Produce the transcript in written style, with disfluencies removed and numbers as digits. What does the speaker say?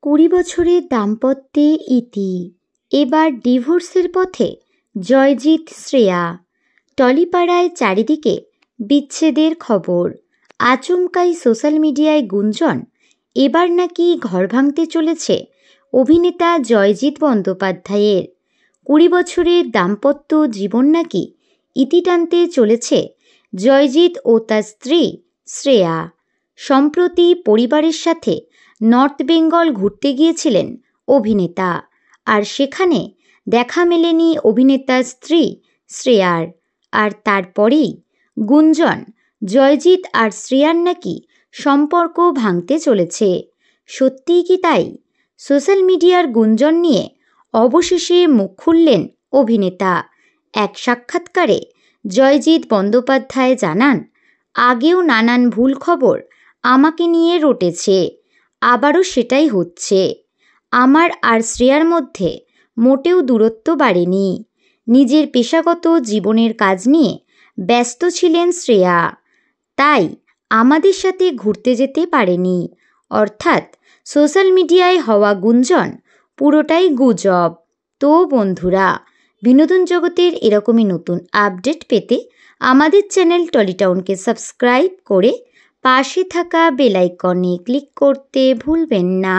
20 বছরের দাম্পত্যে ইতি, এবার ডিভোর্সের পথে জয়জিৎ শ্রেয়া। টলিপাড়ায় চারিদিকে বিচ্ছেদের খবর, আচমকাই সোশ্যাল মিডিয়ায় গুঞ্জন এবার নাকি ঘর ভাঙতে চলেছে অভিনেতা জয়জিৎ বন্দ্যোপাধ্যায়ের। 20 বছরের দাম্পত্য জীবন নাকি ইতি টানতে চলেছে জয়জিৎ ও তার স্ত্রী শ্রেয়া। সম্প্রতি পরিবারের সাথে নর্থ বেঙ্গল ঘুরতে গিয়েছিলেন অভিনেতা, আর সেখানে দেখা মেলেনি অভিনেতার স্ত্রী শ্রেয়ার। আর তারপরেই গুঞ্জন জয়জিৎ আর শ্রেয়ার নাকি সম্পর্ক ভাঙতে চলেছে। সত্যিই কি তাই? সোশ্যাল মিডিয়ার গুঞ্জন নিয়ে অবশেষে মুখ খুললেন অভিনেতা। এক সাক্ষাৎকারে জয়জিৎ বন্দ্যোপাধ্যায় জানান, আগেও নানান ভুল খবর আমাকে নিয়ে রটেছে, আবারও সেটাই হচ্ছে। আমার আর শ্রেয়ার মধ্যে মোটেও দূরত্ব বাড়েনি। নিজের পেশাগত জীবনের কাজ নিয়ে ব্যস্ত ছিলেন শ্রেয়া, তাই আমাদের সাথে ঘুরতে যেতে পারেনি। অর্থাৎ সোশ্যাল মিডিয়ায় হওয়া গুঞ্জন পুরোটাই গুজব। তো বন্ধুরা, বিনোদন জগতের এরকমই নতুন আপডেট পেতে আমাদের চ্যানেল টলিটাউনকে সাবস্ক্রাইব করে পাশে থাকা বেল আইকনে ক্লিক করতে ভুলবেন না।